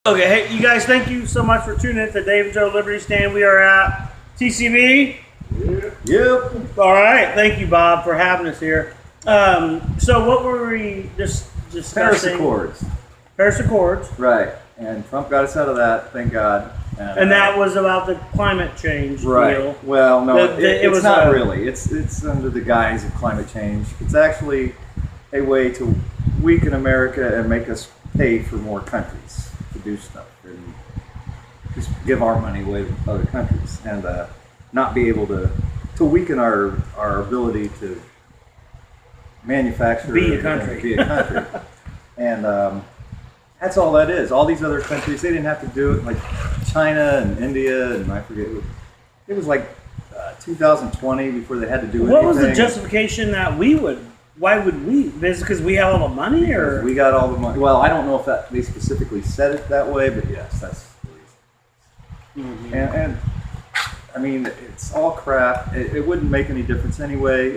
Okay, hey, you guys, thank you so much for tuning in to Dave and Joe Liberty Stand. We are at TCB. Yep. All right, thank you, Bob, for having us here. So what were we just Paris discussing? Accords. Paris Accords. Right. And Trump got us out of that, thank God. And that was about the climate change right. deal. Well, no, It it's was not really. It's under the guise of climate change. It's actually a way to weaken America and make us pay for more countries to do stuff and just give our money away to other countries and not be able to weaken our ability to manufacture Be a country. And that's all that is. All these other countries, they didn't have to do it, like China and India, and I forget. It was like 2020 before they had to do anything. What was the justification that we would? Why would we? Is it because we have all the money, or Because we got all the money? Well, I don't know if they specifically said it that way, but yes, that's the reason. Mm-hmm. And I mean, it's all crap. It wouldn't make any difference anyway.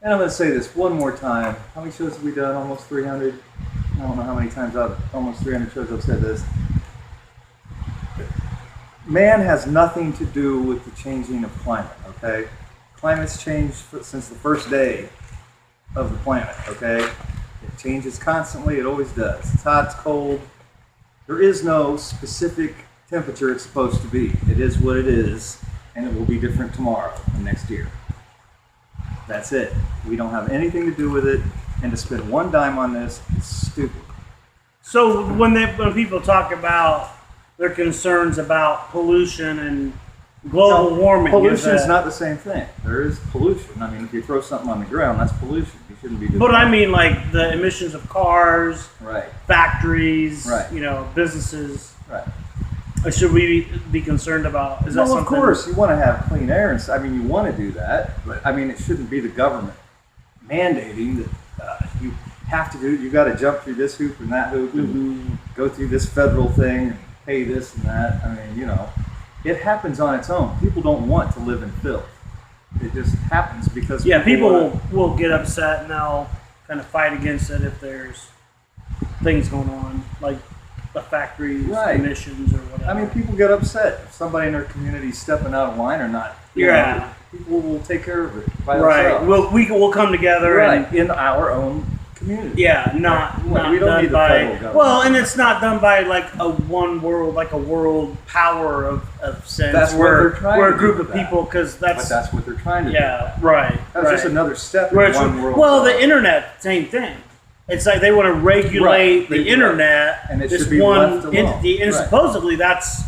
And I'm going to say this one more time. How many shows have we done? Almost 300. I don't know how many times almost 300 shows I've said this. Man has nothing to do with the changing of climate, okay? Climate's changed since the first day of the planet, okay? It changes constantly, it always does. It's hot, it's cold. There is no specific temperature it's supposed to be. It is what it is, and it will be different tomorrow and next year. That's it. We don't have anything to do with it, and to spend one dime on this is stupid. So when people talk about their concerns about pollution and global warming, Pollution is not the same thing. There is pollution. I mean, if you throw something on the ground, that's pollution. You shouldn't be doing But that. I mean, like the emissions of cars, Right, factories, Right. Businesses. right. Should we be concerned about? Is that Well, something? of course, you want to have clean air, and I mean, you want to do that. But I mean, it shouldn't be the government mandating that you have to do. You got to jump through this hoop and that hoop, and go through this federal thing, and pay this and that. I mean, it happens on its own. People don't want to live in filth. It just happens because people will get upset and they'll kind of fight against it if there's things going on, like the factories, Right. emissions, or whatever. I mean, people get upset if somebody in their community is stepping out of line or not. Yeah. People will take care of it by right. themselves. We'll come together Right, and in our own community. yeah, not We don't done need the by federal government. well, and it's not done by like a world power of sense. That's what where they're trying we're to a group do of with that. people because But that's what they're trying to do. yeah, right. That was right. just another step Where in it's- one world. well, the internet, same thing. It's like they want to regulate Right. the They- internet, and it this should be one left alone. entity, and Right. supposedly that's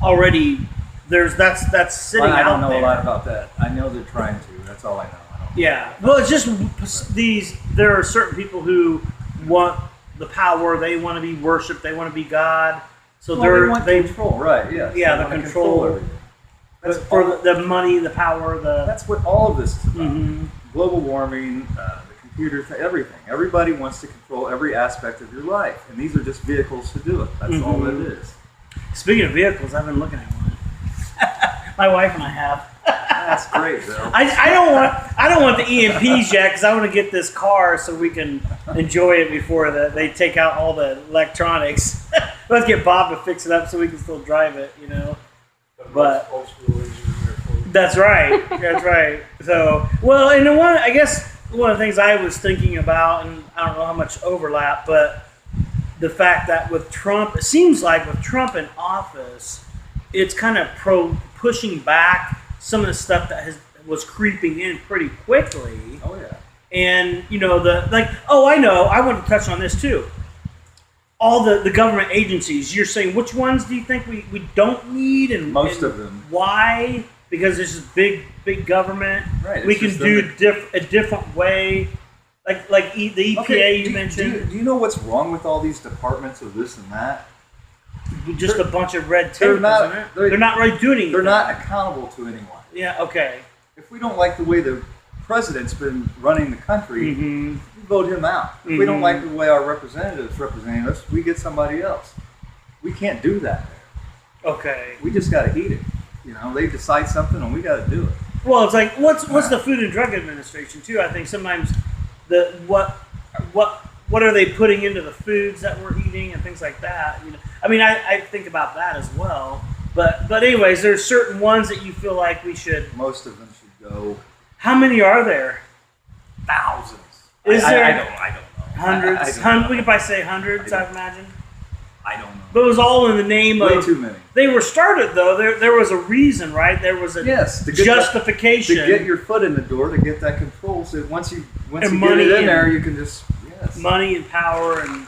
already that's sitting I don't out know there. a lot about that. I know they're trying to. That's all I know. I don't Yeah, well, it's just these. There are certain people who want the power. They want to be worshipped. They want to be God. So Well, they want control, right? Yeah. Yeah, They the want to control. everything. That's for all, the money, the power, the That's what all of this is about. Mhm. Global warming, the computer, everything. Everybody wants to control every aspect of your life, and these are just vehicles to do it. That's all it Mhm. is. Speaking of vehicles, I've been looking at one. My wife and I have. That's great, Bill. I don't want the EMPs yet because I want to get this car so we can enjoy it before they take out all the electronics. Let's get Bob to fix it up so we can still drive it, But old school engine in there for you. that's right. That's right. So well, and I guess one of the things I was thinking about, and I don't know how much overlap, but the fact that with Trump, it seems like with Trump in office, it's kind of pushing back some of the stuff that was creeping in pretty quickly. Oh yeah. And I know, I want to touch on this too. All the government agencies, you're saying which ones do you think we don't need, and Most and of them. why? Because this is big government. Right, it's We can just do them a different way, like the EPA Okay, you mentioned. do you know what's wrong with all these departments of this and that? Just a bunch of red tape, they're not- isn't it? they're- They're not really doing anything. They're not accountable to anyone. Yeah. Okay. If we don't like the way the president's been running the country, Mm-hmm. we vote him out. If we don't Mhm. like the way our representatives representing us, we get somebody else. We can't do that there. Okay. We just got to heat it. They decide something and we got to do it. Well, it's like what's the Food and Drug Administration too? I think sometimes what what are they putting into the foods that we're eating and things like that. I mean, I think about that as well. But anyways, there's certain ones that you feel like we should. Most of them should go. How many are there? Thousands. Is there? I don't know. Hundreds. I don't know. We could probably say hundreds, I imagine. I don't know. But it was all in the name Way of. too many. They were started though. There was a reason, right? There was a justification to get your foot in the door, to get that control. So once you get money it in and- there, you can just money and power and.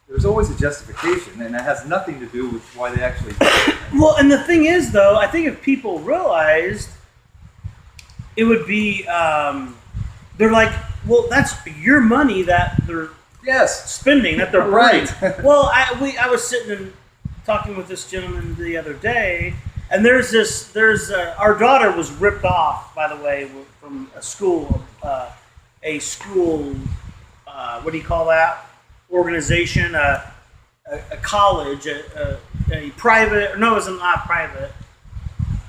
There's always a justification, and that has nothing to do with why they actually do it. Well, and the thing is, though, I think if people realized, it would be, they're like, well, that's your money that they're Yes. spending, that they're Right. burning. Well, I was sitting and talking with this gentleman the other day, and there's our daughter was ripped off, by the way, from a school, what do you call that? Organization, a college, a private, no, it's not private,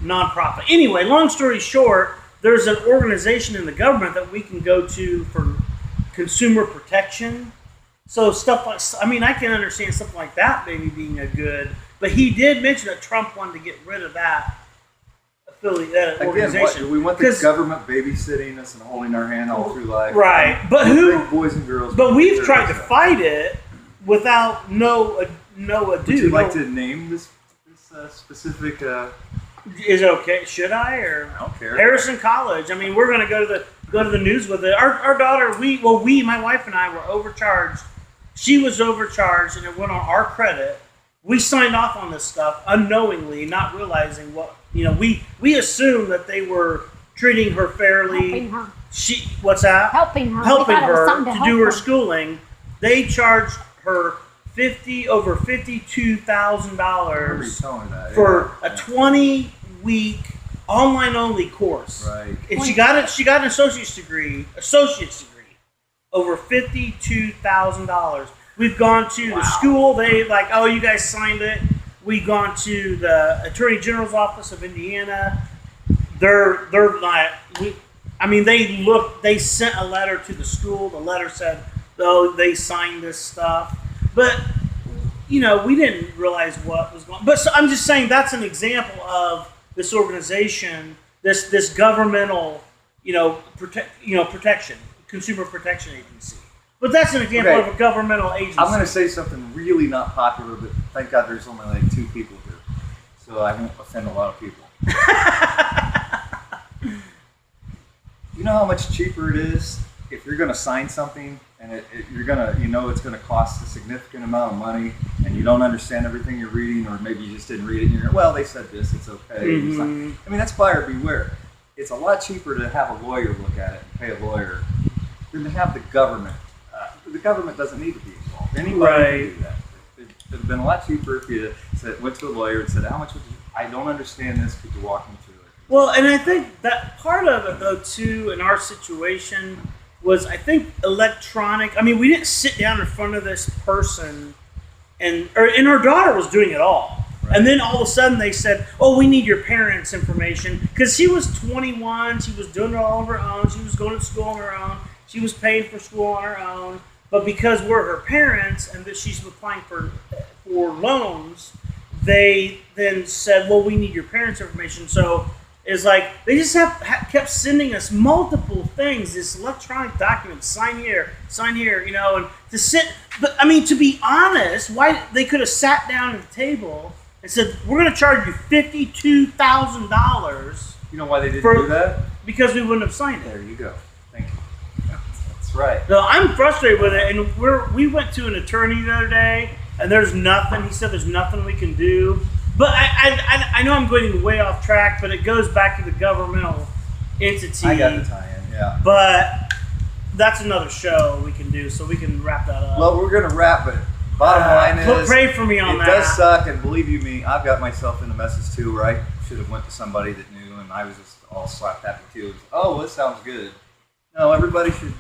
nonprofit. Anyway, long story short, there's an organization in the government that we can go to for consumer protection. So stuff like, I mean, I can understand something like that maybe being a good, but he did mention that Trump wanted to get rid of that Again, organization. we want the government babysitting us and holding our hand all through life. Right, but Big boys and girls. But we've tried to fight it without no ado. Would you like to name this specific? Is it okay? Should I or? I don't care. Harrison College. I mean, we're going to go to the news with it. Our daughter, my wife and I were overcharged. She was overcharged, and it went on our credit. We signed off on this stuff unknowingly, not realizing what we assumed that they were treating her fairly. Helping her. What's that? Helping her. Helping We thought it was her something to help do her her. schooling. They charged her over $52,000 for a 20-week online only course. Right. And she got an associate's degree, over $52,000. We've gone to the school. They like, oh, you guys signed it. We've gone to the Attorney General's office of Indiana. They're not. They sent a letter to the school. The letter said, oh, they signed this stuff, but we didn't realize what was going on. But so I'm just saying that's an example of this organization, this governmental, protection, consumer protection agency. But that's an example of a governmental agency. I'm going to say something really not popular, but thank God there's only like 2 people here, so I won't offend a lot of people. You know how much cheaper it is if you're going to sign something and you're going to, it's going to cost a significant amount of money, and you don't understand everything you're reading, or maybe you just didn't read it and you're going, well, they said this, it's okay. Mm-hmm. I mean, that's buyer beware. It's a lot cheaper to have a lawyer look at it and pay a lawyer than to have the government. The government doesn't need to be involved. Anybody can do that. It would have been a lot cheaper if you went to a lawyer and said, how much would you, I don't understand this, could you walk me through it? Well, and I think that part of it, though, too, in our situation was, I think, electronic. I mean, we didn't sit down in front of this person, and our daughter was doing it all. Right. And then all of a sudden they said, oh, we need your parents' information. Because she was 21, she was doing it all on her own, she was going to school on her own, she was paying for school on her own. But because we're her parents and that she's applying for loans, they then said, well, we need your parents' information. So it's like they just kept sending us multiple things, this electronic document, sign here, and to sit. But I mean, to be honest, why they could have sat down at the table and said, we're going to charge you $52,000. You know why they didn't do that? Because we wouldn't have signed it. There you go. Thank you. That's right. So I'm frustrated with it, and we went to an attorney the other day, and there's nothing. He said there's nothing we can do. But I know I'm going way off track, but it goes back to the governmental entity. I got the tie-in, yeah. But that's another show we can do, so we can wrap that up. Well, we're going to wrap it. Bottom line is, pray for me on that. It does suck, and believe you me, I've got myself in the messes too, where I should have went to somebody that knew, and I was just all slapped happy too. Oh, this sounds good. No, everybody should,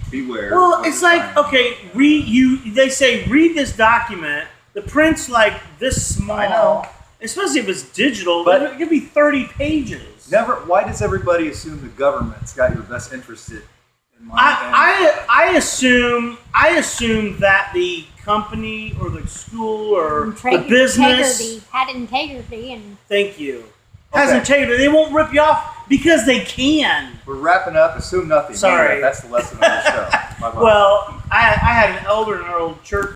beware. Well, it's like, okay, they say read this document. The print's like this small. I know. Especially if it's digital, but it could be 30 pages. Why does everybody assume the government's got your best interest in I assume that the company or the school or the business had integrity and thank you has Okay. integrity. They won't rip you off because they can. We're wrapping up. Assume nothing. Sorry. Anyway, that's the lesson of the show. Bye-bye. Well, I had an elder in our old church